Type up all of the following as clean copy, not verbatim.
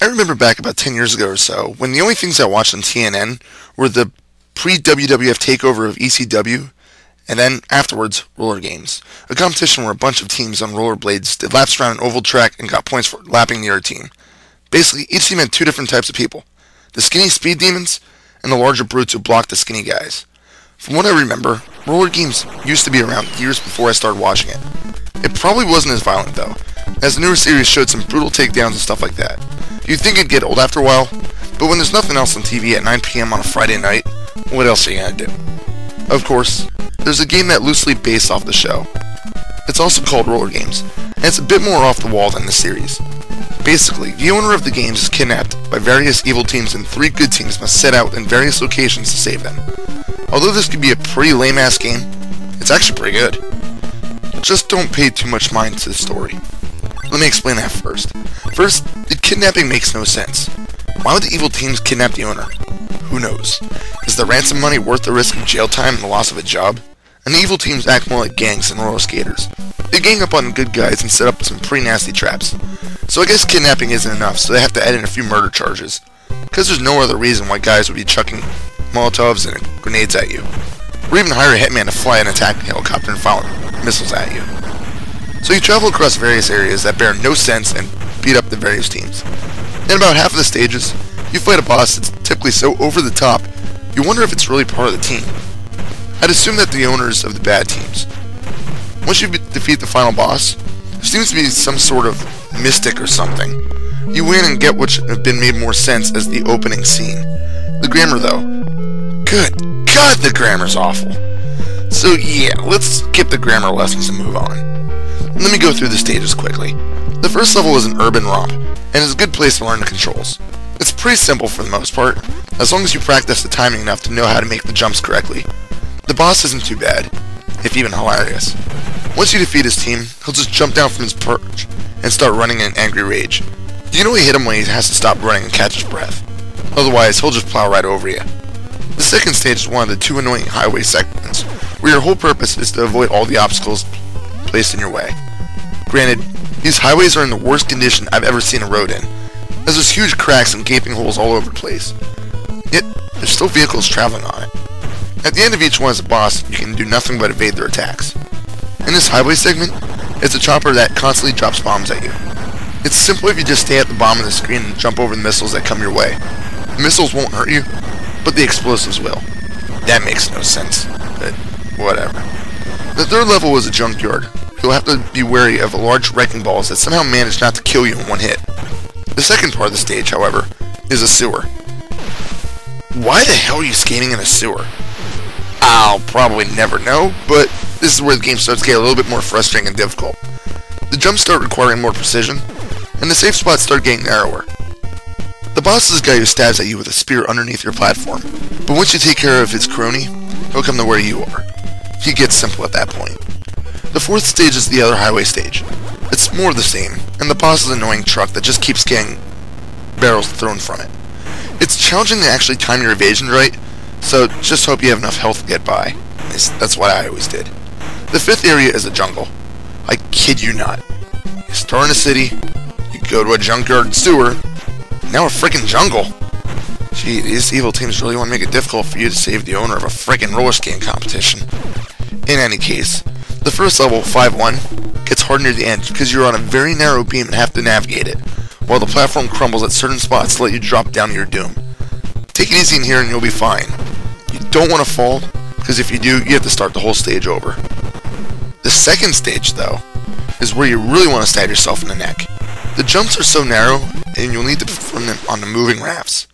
I remember back about 10 years ago or so, when the only things I watched on TNN were the pre-WWF takeover of ECW, and then, afterwards, roller games. A competition where a bunch of teams on rollerblades did laps around an oval track and got points for lapping the other team. Basically, each team had two different types of people. The skinny speed demons, and the larger brutes who blocked the skinny guys. From what I remember, roller games used to be around years before I started watching it. It probably wasn't as violent though, as the newer series showed some brutal takedowns and stuff like that. You'd think it'd get old after a while, but when there's nothing else on TV at 9 p.m. on a Friday night, what else are you gonna do? Of course, there's a game that loosely based off the show. It's also called Roller Games, and it's a bit more off the wall than the series. Basically, the owner of the games is kidnapped by various evil teams and 3 good teams must set out in various locations to save them. Although this could be a pretty lame-ass game, it's actually pretty good. Just don't pay too much mind to the story. Let me explain that first. First, the kidnapping makes no sense. Why would the evil teams kidnap the owner? Who knows? Is the ransom money worth the risk of jail time and the loss of a job? And the evil teams act more like gangs than roller skaters. They gang up on good guys and set up some pretty nasty traps. So I guess kidnapping isn't enough, so they have to add in a few murder charges. Because there's no other reason why guys would be chucking Molotovs and grenades at you. Or even hire a hitman to fly an attacking helicopter and fire missiles at you. So you travel across various areas that bear no sense and beat up the various teams. In about half of the stages, you fight a boss that's typically so over the top, you wonder if it's really part of the team. I'd assume that the owners of the bad teams. Once you defeat the final boss, there seems to be some sort of mystic or something. You win and get what should have been made more sense as the opening scene. The grammar though. Good God, the grammar's awful. So yeah, let's skip the grammar lessons and move on. Let me go through the stages quickly. The first level is an urban romp, and is a good place to learn the controls. It's pretty simple for the most part, as long as you practice the timing enough to know how to make the jumps correctly. The boss isn't too bad, if even hilarious. Once you defeat his team, he'll just jump down from his perch and start running in an angry rage. You can only hit him when he has to stop running and catch his breath. Otherwise, he'll just plow right over you. The second stage is one of the 2 annoying highway segments, where your whole purpose is to avoid all the obstacles placed in your way. Granted, these highways are in the worst condition I've ever seen a road in, as there's huge cracks and gaping holes all over the place. Yet, there's still vehicles traveling on it. At the end of each one as a boss, you can do nothing but evade their attacks. In this highway segment, it's a chopper that constantly drops bombs at you. It's simple if you just stay at the bottom of the screen and jump over the missiles that come your way. The missiles won't hurt you, but the explosives will. That makes no sense, but whatever. The third level is a junkyard. You'll have to be wary of large wrecking balls that somehow manage not to kill you in one hit. The second part of the stage, however, is a sewer. Why the hell are you skating in a sewer? I'll probably never know, but this is where the game starts to get a little bit more frustrating and difficult. The jumps start requiring more precision, and the safe spots start getting narrower. The boss is a guy who stabs at you with a spear underneath your platform, but once you take care of his crony, he'll come to where you are. He gets simple at that point. The fourth stage is the other highway stage. It's more of the same, and the boss is an annoying truck that just keeps getting barrels thrown from it. It's challenging to actually time your evasion right, so just hope you have enough health to get by. That's what I always did. The fifth area is a jungle. I kid you not. You start in a city, you go to a junkyard and sewer, now a frickin' jungle. Gee, these evil teams really want to make it difficult for you to save the owner of a frickin' roller skating competition. In any case, the first level, 5-1, gets hard near the end because you're on a very narrow beam and have to navigate it, while the platform crumbles at certain spots to let you drop down to your doom. Take it easy in here and you'll be fine. You don't want to fall, because if you do, you have to start the whole stage over. The second stage, though, is where you really want to stab yourself in the neck. The jumps are so narrow, and you'll need to perform them on the moving rafts.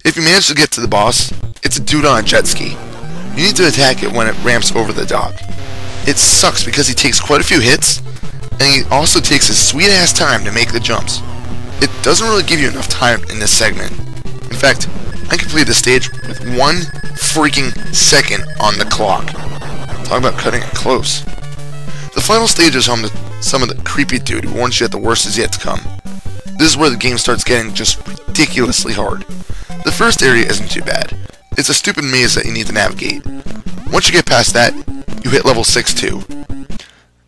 If you manage to get to the boss, it's a dude on a jet ski. You need to attack it when it ramps over the dock. It sucks because he takes quite a few hits, and he also takes his sweet-ass time to make the jumps. It doesn't really give you enough time in this segment. In fact, I completed the stage with 1 freaking second on the clock. Talk about cutting it close. The final stage is home to some of the creepy dude who warns you that the worst is yet to come. This is where the game starts getting just ridiculously hard. The first area isn't too bad. It's a stupid maze that you need to navigate. Once you get past that, you hit level 6-2.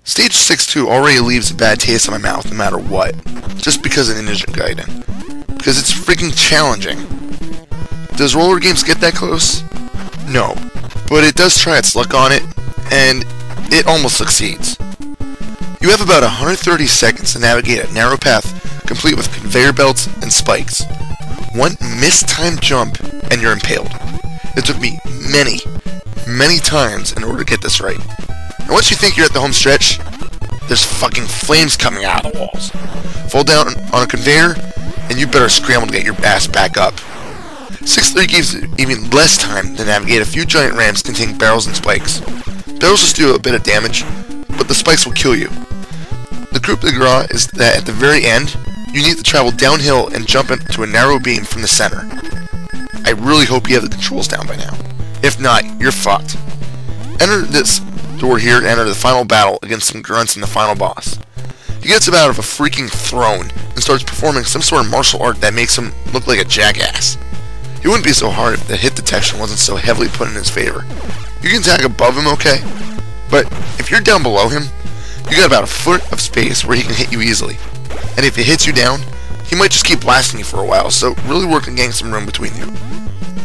Stage 6-2 already leaves a bad taste in my mouth no matter what, just because of the Ninja Gaiden. because it's freaking challenging. Does roller games get that close? No, but it does try its luck on it, and it almost succeeds. You have about 130 seconds to navigate a narrow path complete with conveyor belts and spikes. One mistimed jump and you're impaled. It took me many times in order to get this right. And once you think you're at the home stretch, there's fucking flames coming out of the walls. Fall down on a conveyor, and you better scramble to get your ass back up. 6-3 gives you even less time to navigate a few giant ramps containing barrels and spikes. Barrels just do a bit of damage, but the spikes will kill you. The coup de grace is that at the very end, you need to travel downhill and jump into a narrow beam from the center. I really hope you have the controls down by now. If not, you're fucked. Enter this door here to enter the final battle against some grunts and the final boss. He gets up out of a freaking throne and starts performing some sort of martial art that makes him look like a jackass. He wouldn't be so hard if the hit detection wasn't so heavily put in his favor. You can tag above him okay, but if you're down below him, you got about a foot of space where he can hit you easily. And if he hits you down, he might just keep blasting you for a while, so really work on getting some room between you.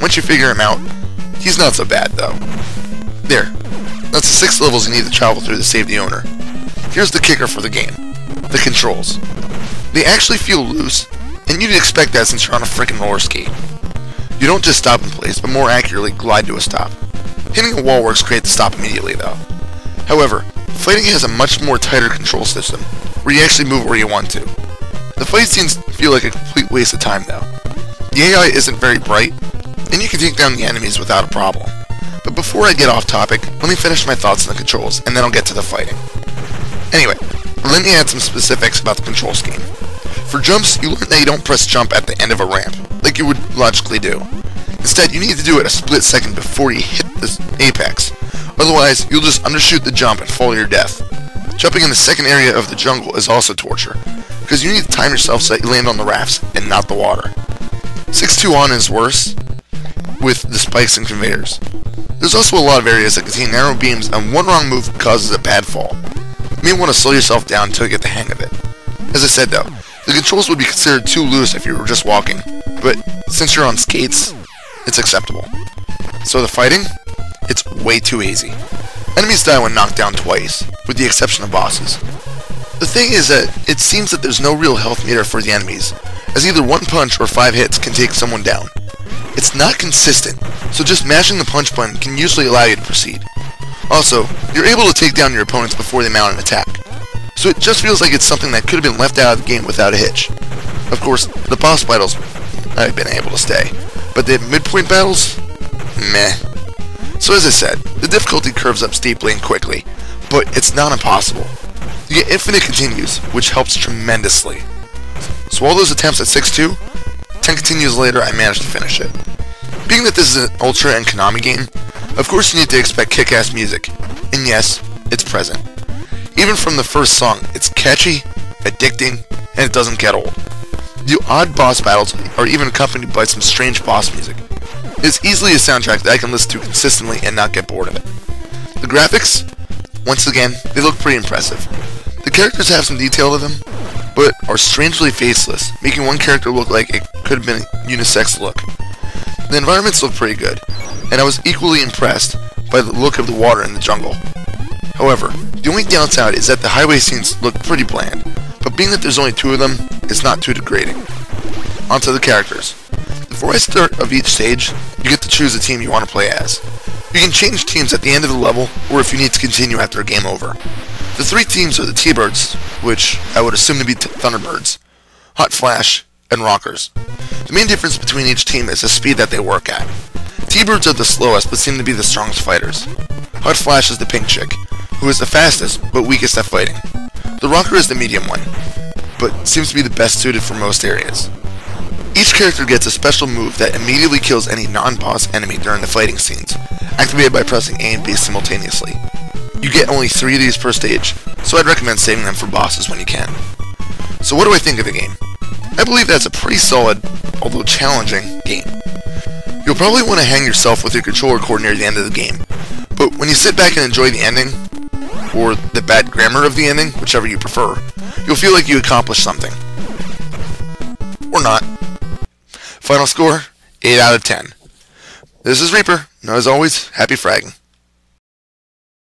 Once you figure him out, he's not so bad though. There. That's the 6 levels you need to travel through to save the owner. Here's the kicker for the game. The controls. They actually feel loose, and you'd expect that since you're on a frickin' roller skate. You don't just stop in place, but more accurately glide to a stop. Hitting a wall works great to stop immediately though. However, fighting has a much more tighter control system, where you actually move where you want to. The fight scenes feel like a complete waste of time though. The AI isn't very bright, and you can take down the enemies without a problem. But before I get off topic, let me finish my thoughts on the controls, and then I'll get to the fighting. Anyway, let me add some specifics about the control scheme. For jumps, you learn that you don't press jump at the end of a ramp, like you would logically do. Instead, you need to do it a split second before you hit the apex. Otherwise, you'll just undershoot the jump and fall to your death. Jumping in the second area of the jungle is also torture, because you need to time yourself so that you land on the rafts and not the water. 6-2 on is worse, with the spikes and conveyors. There's also a lot of areas that contain narrow beams, and one wrong move causes a bad fall. You may want to slow yourself down until you get the hang of it. As I said though, the controls would be considered too loose if you were just walking, but since you're on skates, it's acceptable. So the fighting? It's way too easy. Enemies die when knocked down twice, with the exception of bosses. The thing is that it seems that there's no real health meter for the enemies, as either 1 punch or 5 hits can take someone down. It's not consistent, so just mashing the punch button can usually allow you to proceed. Also, you're able to take down your opponents before they mount an attack, so it just feels like it's something that could have been left out of the game without a hitch. Of course, the boss battles, I've been able to stay, but the midpoint battles? Meh. So as I said, the difficulty curves up steeply and quickly, but it's not impossible. You get infinite continues, which helps tremendously. So all those attempts at 6-2, 10 continues later I managed to finish it. Being that this is an Ultra and Konami game, of course you need to expect kick-ass music, and yes, it's present. Even from the first song, it's catchy, addicting, and it doesn't get old. The odd boss battles are even accompanied by some strange boss music. It's easily a soundtrack that I can listen to consistently and not get bored of it. The graphics, once again, they look pretty impressive. The characters have some detail to them, but are strangely faceless, making one character look like it could have been a unisex look. The environments look pretty good, and I was equally impressed by the look of the water in the jungle. However, the only downside is that the highway scenes look pretty bland, but being that there's only 2 of them, it's not too degrading. Onto the characters. Before I start of each stage, you get to choose the team you want to play as. You can change teams at the end of the level, or if you need to continue after a game over. The 3 teams are the T-Birds, which I would assume to be Thunderbirds, Hot Flash, and Rockers. The main difference between each team is the speed that they work at. T-Birds are the slowest but seem to be the strongest fighters. Hot Flash is the pink chick, who is the fastest but weakest at fighting. The Rocker is the medium one, but seems to be the best suited for most areas. Each character gets a special move that immediately kills any non-boss enemy during the fighting scenes, activated by pressing A and B simultaneously. You get only 3 of these per stage, so I'd recommend saving them for bosses when you can. So what do I think of the game? I believe that's a pretty solid, although challenging, game. You'll probably want to hang yourself with your controller cord near the end of the game, but when you sit back and enjoy the ending, or the bad grammar of the ending, whichever you prefer, you'll feel like you accomplished something. Or not. Final score, 8 out of 10. This is Reaper, and as always, happy fragging.